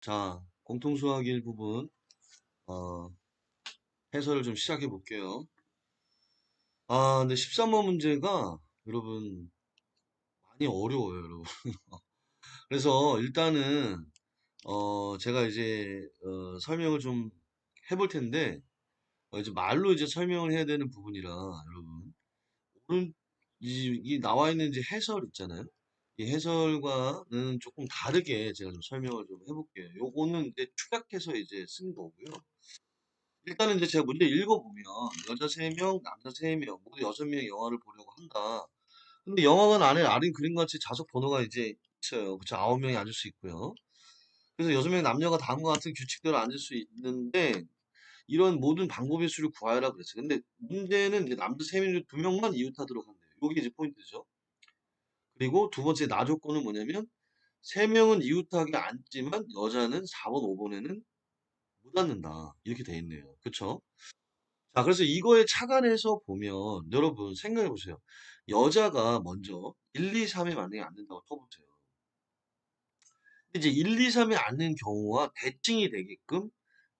자, 공통수학일 부분, 해설을 좀 시작해 볼게요. 근데 13번 문제가 여러분 많이 어려워요, 여러분. 그래서 일단은, 제가 이제, 설명을 좀 해볼 텐데, 이제 말로 이제 설명을 해야 되는 부분이라, 여러분. 오른, 이 나와 있는 이제 해설 있잖아요. 이 해설과는 조금 다르게 제가 좀 설명을 좀 해볼게요. 요거는 이제 축약해서 이제 쓴 거고요. 일단은 이제 제가 문제 읽어보면 여자 3명, 남자 3명, 모두 6명이 영화를 보려고 한다. 근데 영화관 안에 아린 그림같이 좌석 번호가 이제 있어요. 그쵸? 9명이 앉을 수 있고요. 그래서 6명 남녀가 다음과 같은 규칙대로 앉을 수 있는데 이런 모든 방법의 수를 구하라 그랬어요. 근데 문제는 이제 남자 3명 중 2명만 이웃하도록 한대요. 요게 이제 포인트죠. 그리고 두 번째 나 조건은 뭐냐면 3명은 이웃하게 앉지만 여자는 4번, 5번에는 못 앉는다. 이렇게 돼 있네요. 그쵸? 자, 그래서 이거에 착안해서 보면 여러분 생각해 보세요. 여자가 먼저 1, 2, 3에 만약에 앉는다고 쳐보세요. 이제 1, 2, 3에 앉는 경우와 대칭이 되게끔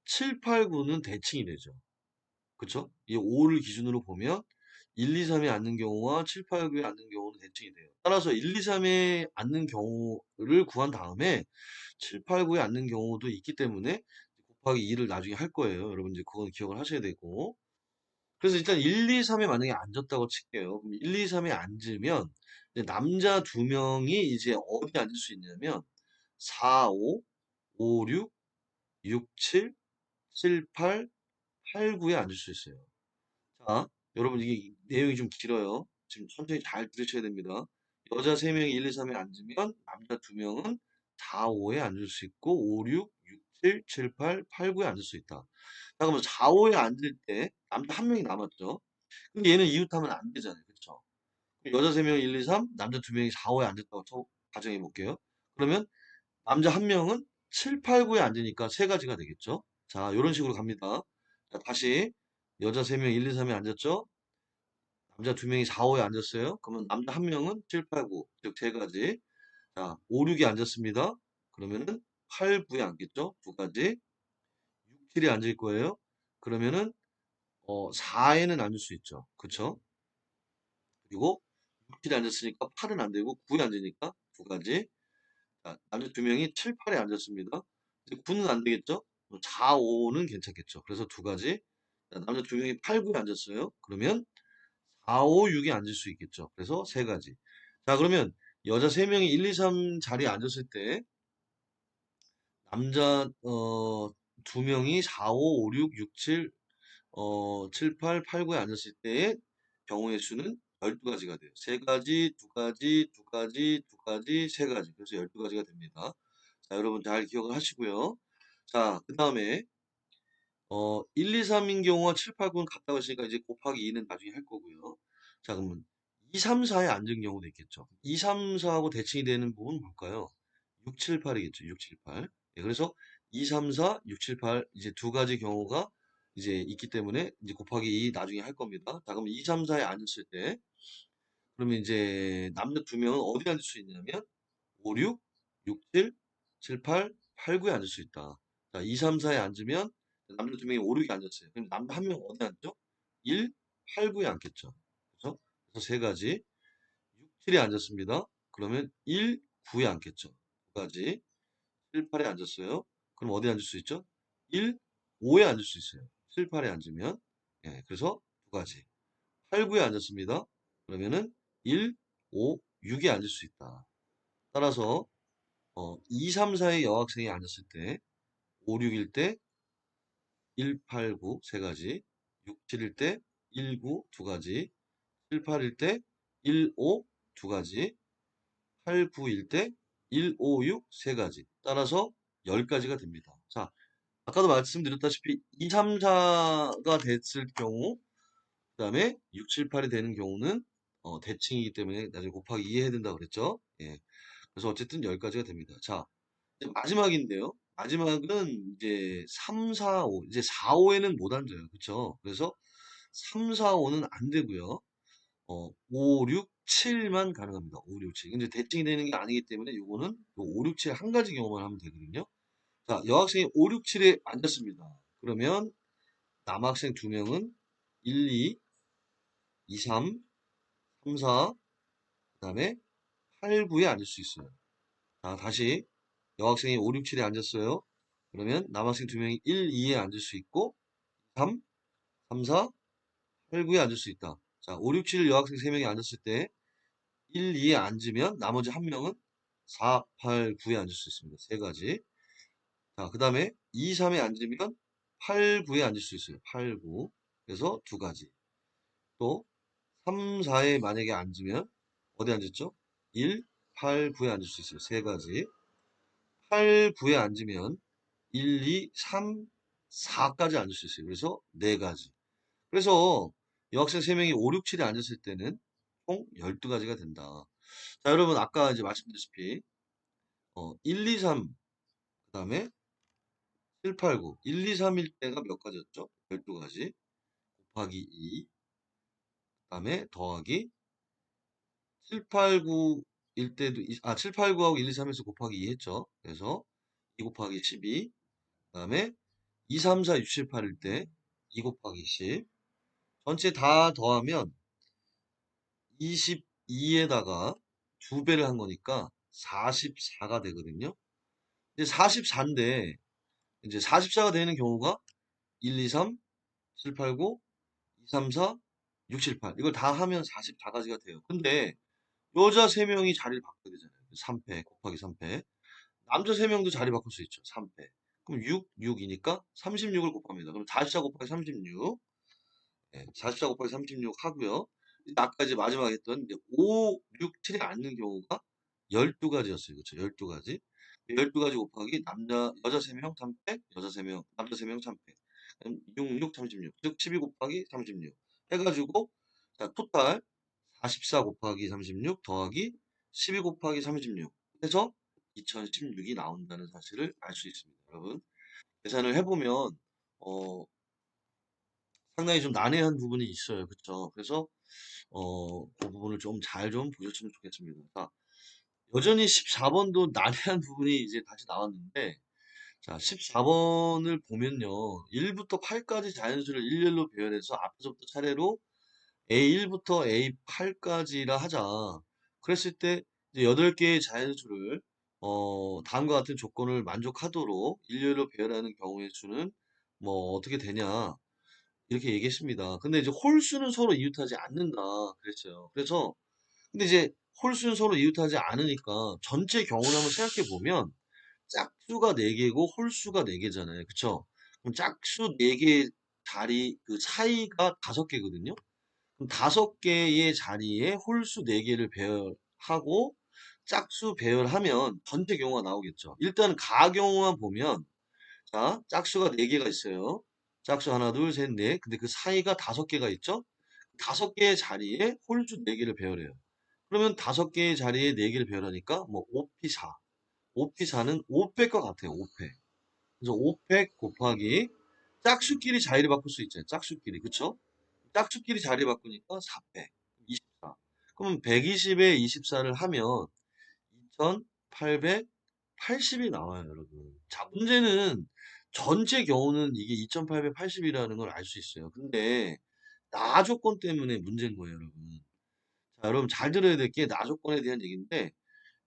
7, 8, 9는 대칭이 되죠. 그쵸? 이 5를 기준으로 보면 1, 2, 3에 앉는 경우와 7, 8, 9에 앉는 경우는 대칭이 돼요. 따라서 1, 2, 3에 앉는 경우를 구한 다음에 7, 8, 9에 앉는 경우도 있기 때문에 곱하기 2를 나중에 할 거예요. 여러분 이제 그건 기억을 하셔야 되고. 그래서 일단 1, 2, 3에 만약에 앉았다고 칠게요. 그럼 1, 2, 3에 앉으면 이제 남자 2명이 이제 어디 앉을 수 있냐면 4, 5, 5, 6, 6, 7, 7, 8, 8, 9에 앉을 수 있어요. 자, 여러분 이게 내용이 좀 길어요. 지금 천천히 잘 들으셔야 됩니다. 여자 3명이 1, 2, 3에 앉으면 남자 2명은 4, 5에 앉을 수 있고 5, 6, 6, 7, 7, 8, 8, 9에 앉을 수 있다. 자, 그러면 4, 5에 앉을 때 남자 1명이 남았죠. 근데 얘는 이웃하면 안 되잖아요. 그쵸? 여자 3명 1, 2, 3, 남자 2명이 4, 5에 앉았다고 가정해 볼게요. 그러면 남자 1명은 7, 8, 9에 앉으니까 세 가지가 되겠죠. 자, 이런 식으로 갑니다. 자, 다시 여자 3명 1, 2, 3에 앉았죠. 남자 2명이 4, 5에 앉았어요. 그러면 남자 1명은 7, 8, 9, 즉 세 가지. 자, 5, 6에 앉았습니다. 그러면은 8, 9에 앉겠죠. 두 가지. 6, 7에 앉을 거예요. 그러면은 4에는 앉을 수 있죠. 그쵸? 그리고 6에 앉았으니까 8은 안 되고 9에 앉으니까 두 가지. 자, 남자 2명이 7, 8에 앉았습니다. 이제 9는 안 되겠죠? 4, 5는 괜찮겠죠. 그래서 두 가지. 자, 남자 2명이 8, 9에 앉았어요. 그러면 4, 5, 6에 앉을 수 있겠죠. 그래서 세 가지. 자, 그러면 여자 3명이 1, 2, 3 자리에 앉았을 때 남자 2명이 4, 5, 5, 6, 6, 7, 7, 8, 8, 9에 앉았을 때의 경우의 수는 12가지가 돼요. 세 가지, 두 가지, 두 가지, 두 가지, 세 가지. 그래서 12가지가 됩니다. 자, 여러분 잘 기억을 하시고요. 자, 그 다음에 1, 2, 3인 경우와 7, 8, 9는 같다고 했으니까 이제 곱하기 2는 나중에 할 거고요. 자, 그러면 2, 3, 4에 앉은 경우도 있겠죠. 2, 3, 4하고 대칭이 되는 부분은 뭘까요? 6, 7, 8이겠죠. 6, 7, 8. 예, 그래서 2, 3, 4, 6, 7, 8 이제 두 가지 경우가 이제 있기 때문에 이제 곱하기 2 나중에 할 겁니다. 자, 그럼 2, 3, 4에 앉았을 때 그러면 이제 남녀 2명은 어디 앉을 수 있냐면 5, 6, 6, 7, 7, 8, 8, 9에 앉을 수 있다. 자, 2, 3, 4에 앉으면 남녀 2명이 5, 6에 앉았어요. 그럼 남자 한 명 어디 앉죠? 1, 8, 9에 앉겠죠. 그래서 세 가지. 6, 7에 앉았습니다. 그러면 1, 9에 앉겠죠. 두 가지. 7, 8에 앉았어요. 그럼 어디 앉을 수 있죠? 1, 5에 앉을 수 있어요. 7, 8에 앉으면. 예, 그래서 두 가지. 8, 9에 앉았습니다. 그러면은 1, 5, 6에 앉을 수 있다. 따라서 2, 3, 4의 여학생이 앉았을 때 5, 6일 때 1, 8, 9 세 가지, 6, 7일 때 1, 9 두 가지, 7, 8일 때 1, 5 두 가지, 8, 9일 때 1, 5, 6 세 가지. 따라서 10가지가 됩니다. 자, 아까도 말씀드렸다시피 2, 3, 4가 됐을 경우, 그 다음에 6, 7, 8이 되는 경우는 대칭이기 때문에 나중에 곱하기 2 해야 된다고 그랬죠? 예. 그래서 어쨌든 10가지가 됩니다. 자, 이제 마지막인데요. 마지막은 이제 3, 4, 5. 이제 4, 5에는 못 앉아요. 그쵸? 그래서 3, 4, 5는 안 되고요. 5, 6, 7만 가능합니다. 5, 6, 7. 근데 대칭이 되는 게 아니기 때문에 요거는 5, 6, 7 한 가지 경우만 하면 되거든요. 자, 여학생이 5, 6, 7에 앉았습니다. 그러면 남학생 2명은 1, 2, 2, 3, 3, 4, 그 다음에 8, 9에 앉을 수 있어요. 자, 다시 여학생이 5, 6, 7에 앉았어요. 그러면 남학생 2명이 1, 2에 앉을 수 있고 3, 3, 4, 8, 9에 앉을 수 있다. 자, 5, 6, 7 여학생 3명이 앉았을 때 1, 2에 앉으면 나머지 한 명은 4, 8, 9에 앉을 수 있습니다. 세 가지. 자, 그 다음에 2, 3에 앉으면 8, 9에 앉을 수 있어요. 8, 9. 그래서 두 가지. 또 3, 4에 만약에 앉으면 어디 앉았죠? 1, 8, 9에 앉을 수 있어요. 세 가지. 8, 9에 앉으면 1, 2, 3, 4까지 앉을 수 있어요. 그래서 네 가지. 그래서 여학생 3명이 5, 6, 7에 앉았을 때는 총 12가지가 된다. 자, 여러분 아까 이제 말씀드렸다시피 1, 2, 3, 그 다음에 7, 8, 9. 1, 2, 3일 때가 몇 가지였죠? 12가지. 곱하기 2. 그 다음에 더하기 7, 8, 9일 때도 7, 8, 9하고 1, 2, 3에서 곱하기 2 했죠. 그래서 2 곱하기 12. 그 다음에 2, 3, 4, 6, 7, 8일 때 2 곱하기 10. 전체 다 더하면 22에다가 2배를 한 거니까 44가 되거든요. 이제 44인데 이제 44가 되는 경우가 1, 2, 3, 7, 8, 9, 2, 3, 4, 6, 7, 8. 이걸 다 하면 44가지가 돼요. 근데 여자 3명이 자리를 바꿔야 되잖아요. 3패 곱하기 3패. 남자 3명도 자리 바꿀 수 있죠. 3패. 그럼 6, 6이니까 36을 곱합니다. 그럼 44 곱하기 36. 네, 44 곱하기 36 하고요. 아까 이제 마지막에 했던 이제 5, 6, 7에 앉는 경우가 12가지였어요. 그렇죠? 12가지. 12가지 곱하기 여자 3명 3패, 여자 3명, 남자 3명 3패. 6, 6, 36. 즉 12 곱하기 36. 해가지고 자, 토탈 44 곱하기 36 더하기 12 곱하기 36 해서 2016이 나온다는 사실을 알 수 있습니다. 여러분. 계산을 해보면 어, 상당히 좀 난해한 부분이 있어요. 그쵸? 그래서 그 부분을 좀 잘 좀 보셨으면 좋겠습니다. 자, 여전히 14번도 난해한 부분이 이제 다시 나왔는데 자, 14번을 보면요. 1부터 8까지 자연수를 일렬로 배열해서 앞에서부터 차례로 A1부터 A8까지라 하자. 그랬을 때 이제 8개의 자연수를 다음과 같은 조건을 만족하도록 일렬로 배열하는 경우의 수는 뭐 어떻게 되냐 이렇게 얘기했습니다. 근데 이제 홀수는 서로 이웃하지 않는다 그랬어요. 그래서 근데 이제 홀수는 서로 이웃하지 않으니까 전체 경우를 한번 생각해 보면 짝수가 4개고 홀수가 4개잖아요. 그쵸? 그럼 짝수 4개 자리 그 차이가 5개거든요. 그럼 5개의 자리에 홀수 4개를 배열하고 짝수 배열하면 전체 경우가 나오겠죠. 일단 가경우만 보면 자, 짝수가 4개가 있어요. 짝수 하나, 둘, 셋, 넷. 근데 그 사이가 5개가 있죠? 5개의 자리에 홀수 4개를 배열해요. 그러면 5개의 자리에 4개를 배열하니까 뭐 5p4. 5p4는 500과 같아요. 500. 그래서 500 곱하기 짝수끼리 자리를 바꿀 수 있잖아요. 짝수끼리. 그쵸? 짝수끼리 자리 바꾸니까 400. 24. 그러면 120에 24를 하면 2880이 나와요, 여러분. 자, 문제는 전체 경우는 이게 2880이라는 걸 알 수 있어요. 근데 나 조건 때문에 문제인 거예요, 여러분. 자, 여러분 잘 들어야 될 게 나 조건에 대한 얘기인데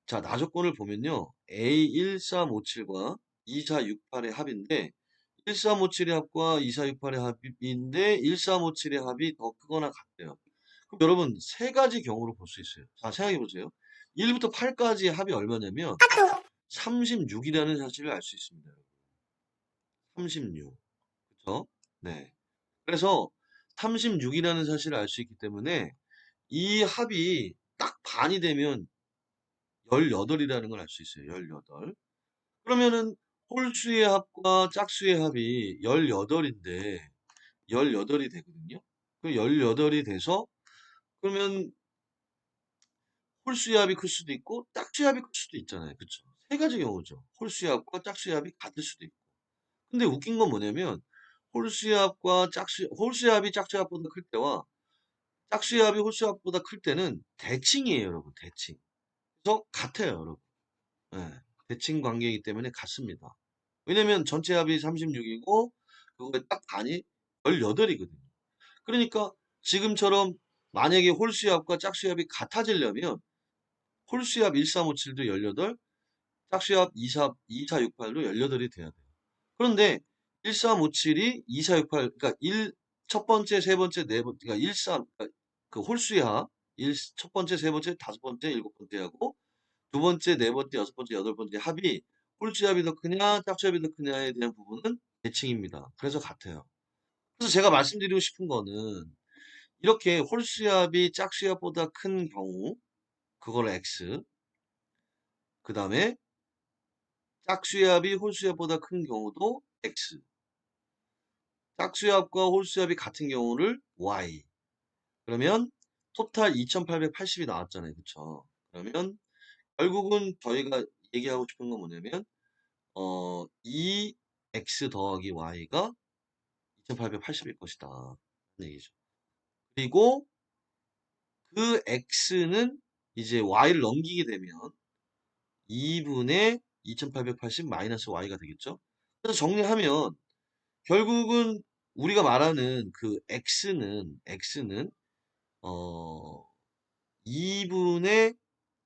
자, 나 조건을 보면요. A1357과 2468의 합인데 1357의 합과 2468의 합인데 1357의 합이 더 크거나 같대요. 그럼 여러분 세 가지 경우로 볼 수 있어요. 자, 생각해 보세요. 1부터 8까지의 합이 얼마냐면 36이라는 사실을 알 수 있습니다. 36. 그렇죠? 네. 그래서 36이라는 사실을 알 수 있기 때문에 이 합이 딱 반이 되면 18이라는 걸 알 수 있어요. 18. 그러면은 홀수의 합과 짝수의 합이 18인데 18이 되거든요. 그 18이 돼서 그러면 홀수의 합이 클 수도 있고 짝수의 합이 클 수도 있잖아요. 그쵸? 세 가지 경우죠. 홀수의 합과 짝수의 합이 같을 수도 있고. 근데 웃긴 건 뭐냐면 홀수의 합과 홀수의 합이 짝수의 합보다 클 때와 짝수의 합이 홀수의 합보다 클 때는 대칭이에요, 여러분. 대칭. 그래서 같아요, 여러분. 예, 대칭 관계이기 때문에 같습니다. 왜냐면 전체 합이 36이고 그거에 딱 반이 18이거든요. 그러니까 지금처럼 만약에 홀수압과 짝수압이 같아지려면 홀수압 1357도 18, 짝수압 2468도 18이 돼야 돼요. 그런데 1357이 2468, 그러니까 첫 번째, 세 번째, 네 번째, 그러니까 13, 그러니까 그 홀수야. 첫 번째, 세 번째, 다섯 번째, 일곱 번째하고 두 번째, 네 번째, 여섯 번째, 여덟 번째 합이 홀수압이 더 크냐, 짝수압이 더 크냐에 대한 부분은 대칭입니다. 그래서 같아요. 그래서 제가 말씀드리고 싶은 거는 이렇게 홀수압이 짝수압보다 큰 경우, 그걸 X, 그 다음에 짝수압이 홀수압보다 큰 경우도 X, 짝수압과 홀수압이 같은 경우를 Y. 그러면 토탈 2880이 나왔잖아요. 그쵸? 그러면 결국은 저희가 얘기하고 싶은 건 뭐냐면 2x 더하기 y가 2880일 것이다. 라는 얘기죠. 그리고 그 x는 이제 y를 넘기게 되면 2분의 2880 마이너스 y가 되겠죠. 그래서 정리하면 결국은 우리가 말하는 그 x는 어 2분의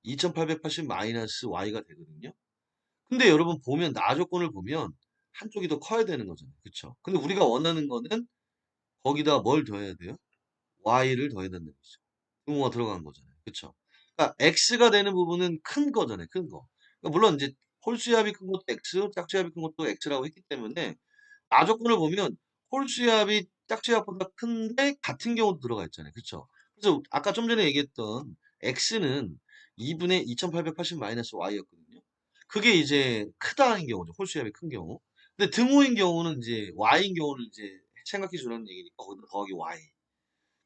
2880 마이너스 y가 되거든요. 근데 여러분 보면 나 조건을 보면 한쪽이 더 커야 되는 거잖아요. 그쵸? 근데 우리가 원하는 거는 거기다 뭘 더해야 돼요? y를 더해야 된다는 거죠. 의무가 들어간 거잖아요. 그쵸? 그러니까 x가 되는 부분은 큰 거잖아요. 큰 거. 그러니까 물론 이제 홀수압이 큰 것도 x, 짝수압이 큰 것도 x라고 했기 때문에 나 조건을 보면 홀수압이 짝수압보다 큰데 같은 경우도 들어가 있잖아요. 그쵸? 그래서 아까 좀 전에 얘기했던 x는 2분의 2880 마이너스 y였거든요. 그게 이제 크다는 경우죠. 홀수압이 큰 경우. 근데 등호인 경우는 이제 y인 경우는 이제 생각해 주라는 얘기니까 거기다 더하기 y.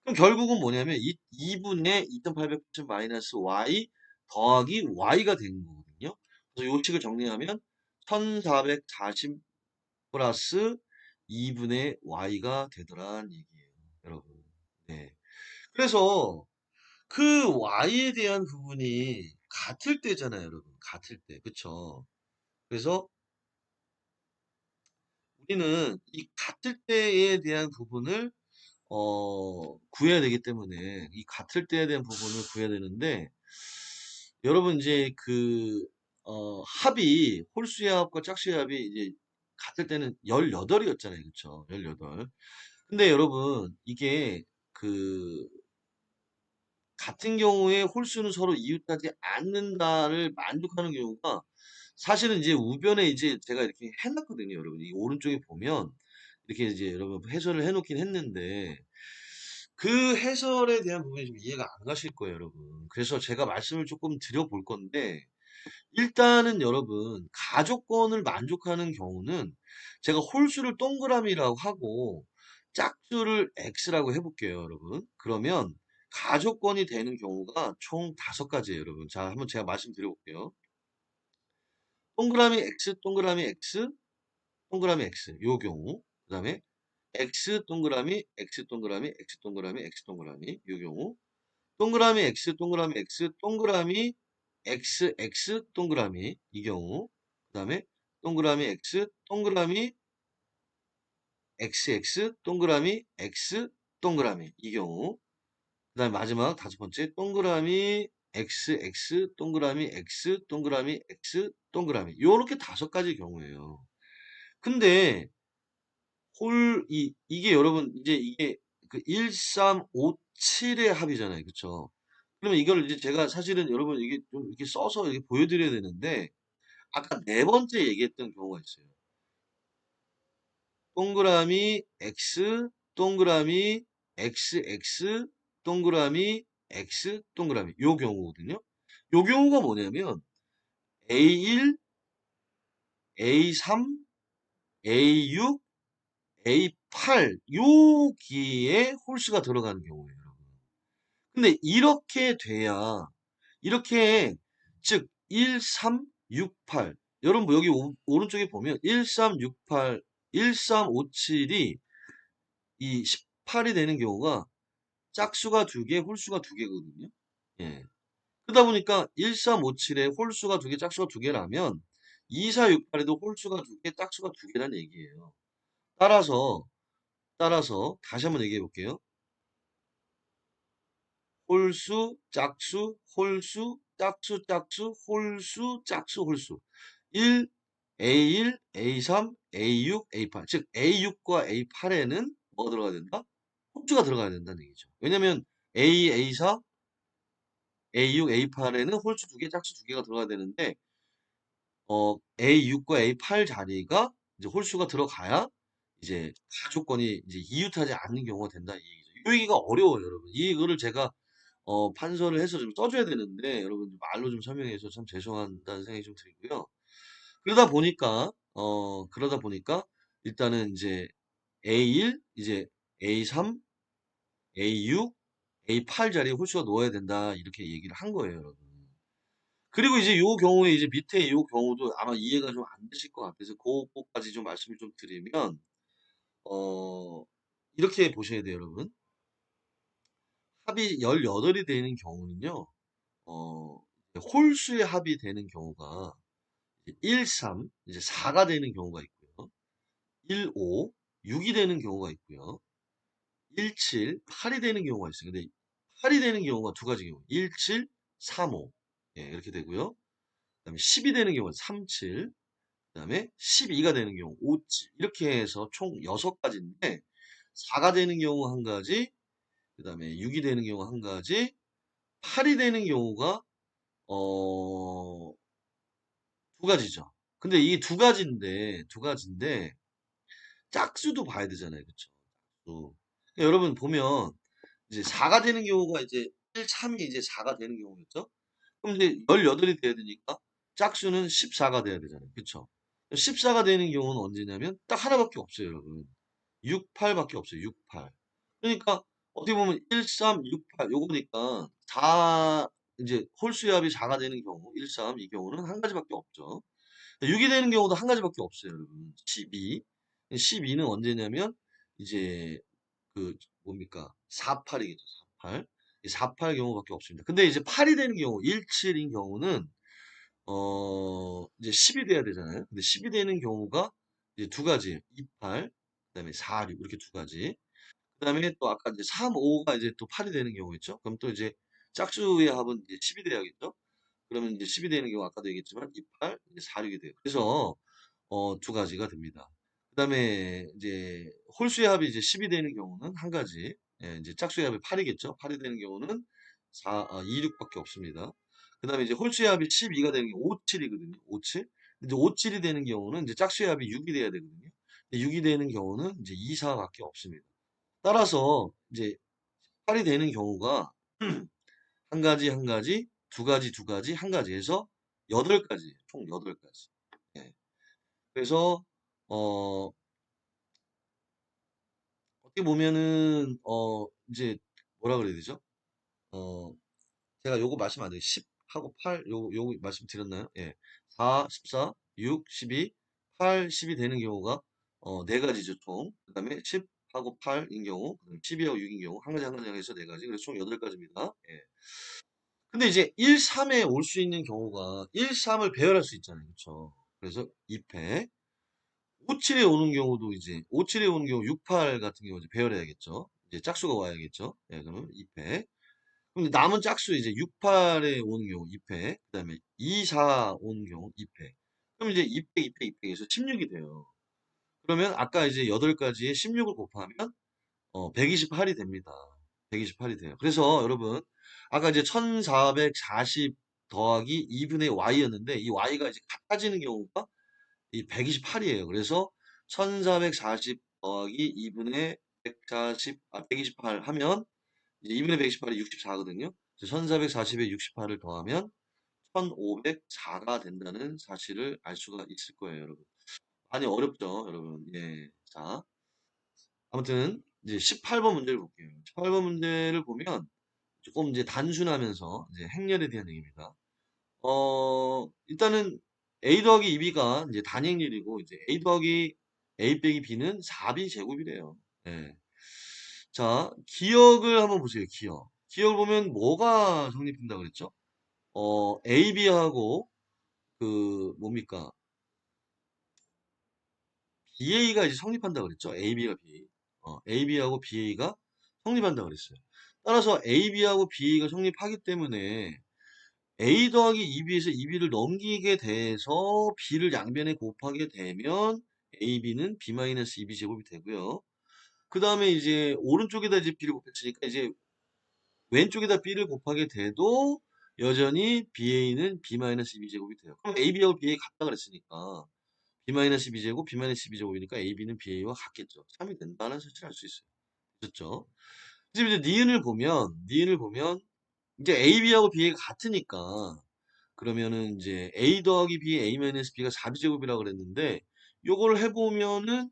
그럼 결국은 뭐냐면 2분의 2880 마이너스 y 더하기 y가 되는 거거든요. 그래서 요 식을 정리하면 1440 플러스 2분의 y가 되더란 얘기예요. 여러분. 네. 그래서 그 y에 대한 부분이 같을 때잖아요, 여러분. 같을 때. 그쵸? 그래서 우리는 이 같을 때에 대한 부분을 구해야 되기 때문에 이 같을 때에 대한 부분을 구해야 되는데 여러분 이제 그 합이 홀수의 합과 짝수의 합이 이제 같을 때는 18이었잖아요. 그쵸? 18. 근데 여러분 이게 그 같은 경우에 홀수는 서로 이웃하지 않는다를 만족하는 경우가 사실은 이제 우변에 이제 제가 이렇게 해놨거든요, 여러분. 이 오른쪽에 보면 이렇게 이제 여러분 해설을 해놓긴 했는데 그 해설에 대한 부분이 좀 이해가 안 가실 거예요, 여러분. 그래서 제가 말씀을 조금 드려볼 건데 일단은 여러분 가족권을 만족하는 경우는 제가 홀수를 동그라미라고 하고 짝수를 x라고 해볼게요, 여러분. 그러면 가족권이 되는 경우가 총 5가지예요, 여러분. 자, 한번 제가 말씀드려볼게요. 동그라미 x, 동그라미 x, 동그라미 x. 요 경우. 그 다음에 x 동그라미, x 동그라미, x 동그라미, x 동그라미. 요 경우. 동그라미 x, 동그라미 x, 동그라미 x, x 동그라미. 이 경우. 그 다음에 동그라미 x, 동그라미 x, x 동그라미 x 동그라미. 이 경우. 그 다음에 마지막 다섯 번째 동그라미 x, x 동그라미 x 동그라미 x 동그라미. 요렇게 5가지 경우예요. 근데 이게 여러분, 이제 이게 그 1357의 합이잖아요. 그쵸? 그러면 이걸 이제 제가 사실은 여러분 이게 좀 이렇게 써서 이렇게 보여드려야 되는데, 아까 네 번째 얘기했던 경우가 있어요. 동그라미 X, 동그라미 XX, 동그라미 X, 동그라미. 요 경우거든요. 요 경우가 뭐냐면, A1, A3, A6, A8, 여기에 홀수가 들어가는 경우예요, 여러분. 근데 이렇게 돼야, 이렇게, 즉, 1368. 여러분, 뭐 여기 오른쪽에 보면 1368, 1357이 이 18이 되는 경우가 짝수가 2개, 홀수가 2개거든요. 예. 그러다 보니까 1357에 홀수가 2개, 짝수가 2개라면 2, 4, 6, 8에도 홀수가 두 개, 짝수가 두 개라는 얘기예요. 따라서 다시 한번 얘기해 볼게요. 홀수, 짝수, 홀수, 짝수, 짝수, 홀수, 짝수, 홀수. 1, A1, A3, A6, A8. 즉 A6과 A8에는 뭐가 들어가야 된다? 홀수가 들어가야 된다는 얘기죠. 왜냐면 A, A4, A6, A8에는 홀수 두 개, 짝수 두 개가 들어가야 되는데 A6과 A8 자리가 이제 홀수가 들어가야 이제 가조건이 이제 이웃하지 않는 경우가 된다 이 얘기죠. 이 얘기가 어려워요, 여러분. 이거를 제가 판서를 해서 좀 써줘야 되는데 여러분 말로 좀 설명해서 참 죄송하다는 생각이 좀 들고요. 그러다 보니까 일단은 이제 A1, 이제 A3, A6, A8 자리에 홀수가 넣어야 된다 이렇게 얘기를 한 거예요, 여러분. 그리고 이제 요 경우에 이제 밑에 요 경우도 아마 이해가 좀 안 되실 것 같아서 그거까지 좀 말씀을 좀 드리면 어 이렇게 보셔야 돼요, 여러분. 합이 18이 되는 경우는요. 어 홀수의 합이 되는 경우가 1, 3, 이제 4가 되는 경우가 있고요. 1, 5, 6이 되는 경우가 있고요. 1, 7, 8이 되는 경우가 있어요. 근데 8이 되는 경우가 두 가지 경우. 1, 7, 3, 5. 예, 이렇게 되고요. 그다음에 10이 되는 경우는 3, 7. 그다음에 12가 되는 경우 5, 7. 이렇게 해서 총 6가지인데 4가 되는 경우 한 가지, 그다음에 6이 되는 경우 한 가지, 8이 되는 경우가 어, 두 가지죠. 근데 이 두 가지인데 짝수도 봐야 되잖아요. 그쵸? 짝수. 그러니까 여러분 보면 이제 4가 되는 경우가 이제 1, 3이 이제 4가 되는 경우겠죠? 그럼 이제 18이 돼야 되니까 짝수는 14가 돼야 되잖아요. 그쵸? 14가 되는 경우는 언제냐면 딱 하나밖에 없어요, 여러분. 6, 8밖에 없어요. 6, 8. 그러니까 어떻게 보면 1, 3, 6, 8 요거니까 4 이제 홀수의 합이 4가 되는 경우 1, 3 이 경우는 한 가지밖에 없죠. 6이 되는 경우도 한 가지밖에 없어요, 여러분. 12. 12는 언제냐면 이제 그 뭡니까? 48이겠죠. 48. 48 경우밖에 없습니다. 근데 이제 8이 되는 경우, 17인 경우는 이제 10이 돼야 되잖아요. 근데 10이 되는 경우가 이제 두 가지, 28, 그다음에 46 이렇게 두 가지. 그다음에 또 아까 이제 3, 5가 이제 또 8이 되는 경우 있죠. 그럼 또 이제 짝수의 합은 이제 10이 돼야겠죠. 그러면 이제 10이 되는 경우 아까도 얘기했지만 28, 이제 46이 돼요. 그래서 두 가지가 됩니다. 그다음에 이제 홀수의 합이 이제 10이 되는 경우는 한 가지. 예, 이제 짝수의 합이 8이겠죠. 8이 되는 경우는 2, 6밖에 없습니다. 그다음에 이제 홀수의 합이 12가 되는 경우 5, 7이거든요. 5, 7. 이제 5, 7이 되는 경우는 이제 짝수의 합이 6이 돼야 되거든요. 6이 되는 경우는 이제 2, 4밖에 없습니다. 따라서 이제 8이 되는 경우가 한 가지 한 가지, 두 가지 두 가지, 한 가지 해서 8가지, 총 8가지. 예. 그래서 어 어떻게 보면은 이제 뭐라 그래야 되죠? 어 제가 요거 말씀 안 드린 10하고 8 요거 말씀 드렸나요? 예. 4, 14, 6, 12, 8, 10이 되는 경우가 네 가지죠, 총. 그다음에 10하고 8인 경우, 12하고 6인 경우 한 가지 한 가지 해서 네 가지. 그래서 총 8가지입니다. 예. 근데 이제 1, 3에 올 수 있는 경우가 1, 3을 배열할 수 있잖아요. 그쵸? 그래서 2패. 5, 7에 오는 경우도 이제 5, 7에 오는 경우 6, 8 같은 경우 이제 배열해야겠죠. 이제 짝수가 와야겠죠. 예, 그러면 2패. 그럼 남은 짝수 이제 6, 8에 오는 경우 2패. 그다음에 2, 4 오는 경우 2패. 그럼 이제 2패, 2패, 2패에서 16이 돼요. 그러면 아까 이제 8가지에 16을 곱하면 128이 됩니다. 128이 돼요. 그래서 여러분 아까 이제 1440 더하기 2분의 y였는데 이 y가 이제 같아지는 경우가 이 128이에요. 그래서 1440 더하기 2분의 128 하면 이제 2분의 128이 64거든요. 1440에 68을 더하면 1504가 된다는 사실을 알 수가 있을 거예요, 여러분. 많이 어렵죠, 여러분. 예. 자, 아무튼 이제 18번 문제를 볼게요. 18번 문제를 보면 조금 이제 단순하면서 이제 행렬에 대한 얘기입니다. 일단은 a 더하기 2b가 이제 단행률이고 이제 a 더하기 a 빼기 b는 4b 제곱이래요. 예. 자, 기억을 한번 보세요. 기억. 기억을 보면 뭐가 성립된다 그랬죠? a b하고 그 뭡니까? BA가 이제 성립한다 그랬죠. AB가 BA. AB하고 BA가 성립한다 그랬어요. 따라서 AB하고 BA가 성립하기 때문에 A 더하기 2B에서 2B를 넘기게 돼서 B를 양변에 곱하게 되면 AB는 B-2B 제곱이 되고요. 그 다음에 이제 오른쪽에다 이제 B를 곱했으니까 이제 왼쪽에다 B를 곱하게 돼도 여전히 BA는 B-2B 제곱이 돼요. 그럼 AB하고 BA 같다 그랬으니까 B-2B제곱, B-12제곱이니까 AB는 BA와 같겠죠. 3이 된다는 사실을 알 수 있어요. 그렇죠? 지금 이제 니은을 보면 이제 AB하고 BA가 같으니까 그러면은 이제 A 더하기 B, A-B가 4B제곱이라고 그랬는데 요거를 해보면은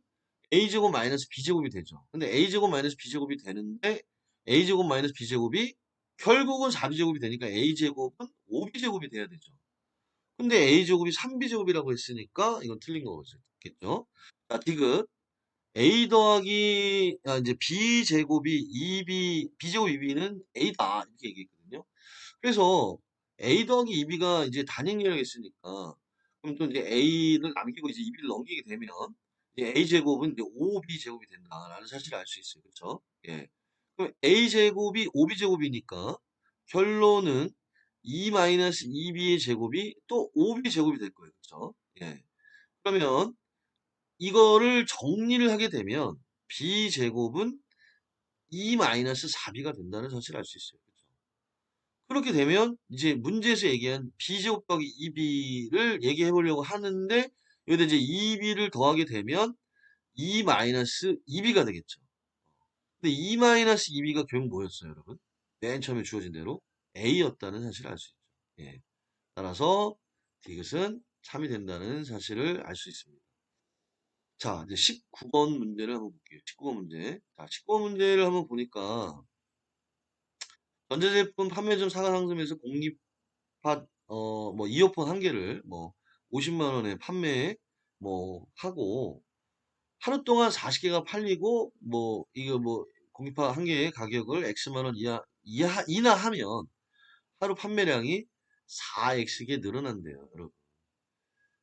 A제곱 마이너스 B제곱이 되죠. 근데 A제곱 마이너스 B제곱이 되는데 A제곱 마이너스 B제곱이 결국은 4B제곱이 되니까 A제곱은 5B제곱이 돼야 되죠. 근데 A제곱이 3B제곱이라고 했으니까 이건 틀린 거겠죠. 자, 디귿 A 더하기 이제 B제곱이 2B, B제곱 2B는 A다 이렇게 얘기했거든요. 그래서 A 더하기 2B가 이제 단행이라고 했으니까 그럼 또 이제 A를 남기고 이제 2B를 넘기게 되면 이제 A제곱은 이제 5B제곱이 된다라는 사실을 알 수 있어요. 그렇죠? 예. 그럼 A제곱이 5B제곱이니까 결론은 2-2B의 제곱이 또 5B제곱이 될 거예요. 그렇죠? 예. 그러면 이거를 정리를 하게 되면 B제곱은 2-4B가 된다는 사실을 알 수 있어요. 그렇죠? 그렇게 되면 이제 문제에서 얘기한 B제곱 더하기 2B를 얘기해 보려고 하는데 여기다 이제 2B를 더하게 되면 2-2B가 되겠죠. 근데 2-2B가 결국 뭐였어요, 여러분? 맨 처음에 주어진 대로 A였다는 사실을 알 수 있죠. 예. 따라서 디귿은 3이 된다는 사실을 알 수 있습니다. 자, 이제 19번 문제를 한번 볼게요. 19번 문제. 자, 19번 문제를 한번 보니까 전자제품 판매점 사과 상점에서 뭐 이어폰 한 개를 뭐 50만 원에 판매 뭐 하고 하루 동안 40개가 팔리고 뭐 이거 뭐 공기파 한 개의 가격을 X만 원 이나 하면 하루 판매량이 4X개 늘어난대요, 여러분.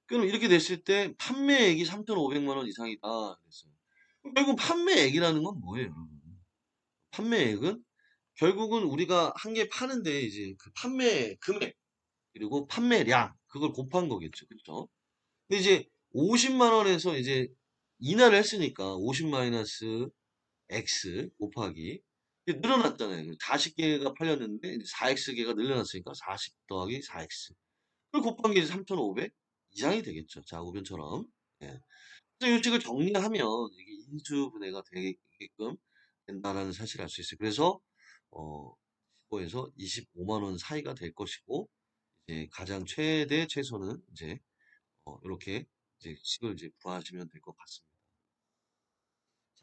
그럼 이렇게 됐을 때 판매액이 3,500만 원 이상이다 그랬어요. 그럼 결국 판매액이라는 건 뭐예요, 여러분? 판매액은 결국은 우리가 한 개 파는데 이제 그 판매 금액 그리고 판매량 그걸 곱한 거겠죠. 그렇죠? 근데 이제 50만 원에서 이제 인하를 했으니까 50 마이너스 X 곱하기 이제 늘어났잖아요. 40개가 팔렸는데 이제 4X개가 늘어났으니까 40 더하기 4X 그걸 곱한 게 이제 3,500 이상이 되겠죠. 자, 우변처럼. 예. 그래서 이 식을 정리하면 이게 인수분해가 되게끔 된다는 사실을 알 수 있어요. 그래서 15에서 25만 원 사이가 될 것이고 이제 가장 최대 최소는 이제 이렇게 이제 식을 이제 구하시면 될 것 같습니다.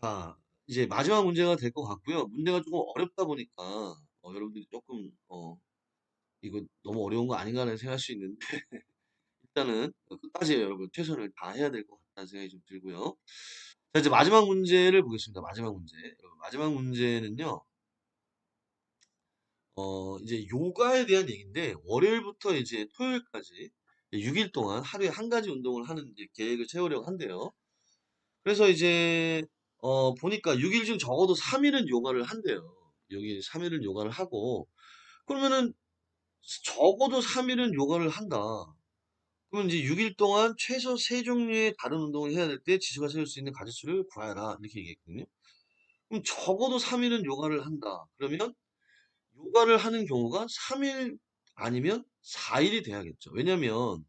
자, 이제 마지막 문제가 될 것 같고요. 문제가 조금 어렵다 보니까 여러분들이 조금 이거 너무 어려운 거 아닌가 하는 생각할 수 있는데 일단은 끝까지 여러분 최선을 다해야 될 것 같다는 생각이 좀 들고요. 자, 이제 마지막 문제를 보겠습니다. 마지막 문제. 여러분, 마지막 문제는요. 이제 요가에 대한 얘기인데 월요일부터 이제 토요일까지 6일 동안 하루에 한 가지 운동을 하는 이제 계획을 세우려고 한대요. 그래서 이제 보니까 6일 중 적어도 3일은 요가를 한대요. 여기 3일은 요가를 하고 그러면은 적어도 3일은 요가를 한다. 그러면 이제 6일 동안 최소 3종류의 다른 운동을 해야 될 때 지수가 세울 수 있는 가짓수를 구하여라. 이렇게 얘기했거든요. 그럼 적어도 3일은 요가를 한다. 그러면 요가를 하는 경우가 3일 아니면 4일이 돼야겠죠. 왜냐면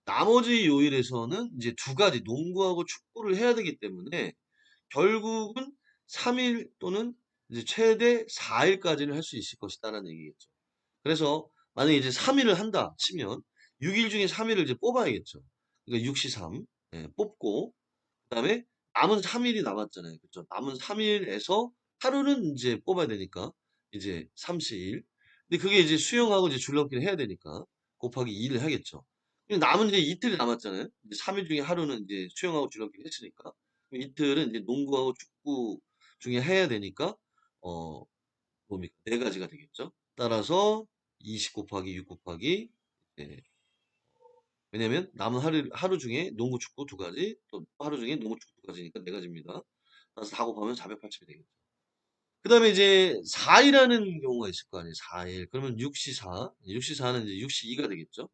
나머지 요일에서는 이제 두 가지 농구하고 축구를 해야 되기 때문에 결국은 3일 또는 이제 최대 4일까지는 할 수 있을 것이다라는 얘기겠죠. 그래서 만약에 이제 3일을 한다 치면 6일 중에 3일을 이제 뽑아야겠죠. 그러니까 6시3 뽑고 그다음에 남은 3일이 남았잖아요. 그렇죠? 남은 3일에서 하루는 이제 뽑아야 되니까 이제 3시1. 근데 그게 이제 수영하고 이제 줄넘기를 해야 되니까 곱하기 2를 하겠죠. 근데 남은 이제 이틀이 남았잖아요. 이제 3일 중에 하루는 이제 수영하고 줄넘기를 했으니까 그럼 이틀은 이제 농구하고 축구 중에 해야 되니까 어 뭡니까? 네 가지가 되겠죠. 따라서 20 곱하기 6 곱하기 예, 왜냐면 남은 하루 중에 농구, 축구 두 가지, 또 하루 중에 농구, 축구 두 가지니까 네 가지입니다. 그래서 다 곱하면 480이 되겠죠. 그 다음에 이제 4일하는 경우가 있을 거 아니에요. 4일. 그러면 6시 4. 6시 4는 이제 6시 2가 되겠죠.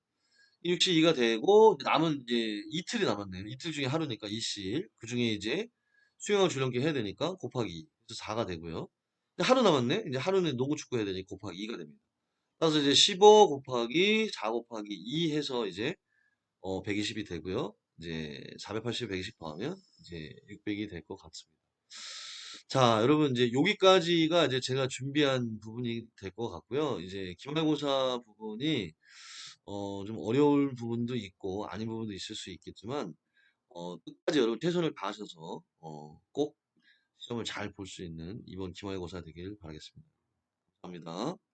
6시 2가 되고, 남은 이제 이틀이 남았네요. 이틀 중에 하루니까 이일. 그 중에 이제 수영하고 줄넘기 해야 되니까 곱하기 2. 그래서 4가 되고요. 근데 하루 남았네. 이제 하루는 농구 축구 해야 되니 곱하기 2가 됩니다. 따라서 이제 15 곱하기 4 곱하기 2 해서 이제 120이 되고요. 이제 480, 120 더하면 이제 600이 될 것 같습니다. 자, 여러분 이제 여기까지가 이제 제가 준비한 부분이 될 것 같고요. 이제 기말고사 부분이 좀 어려울 부분도 있고 아닌 부분도 있을 수 있겠지만 끝까지 여러분 최선을 다하셔서 꼭 시험을 잘 볼 수 있는 이번 기말고사 되길 바라겠습니다. 감사합니다.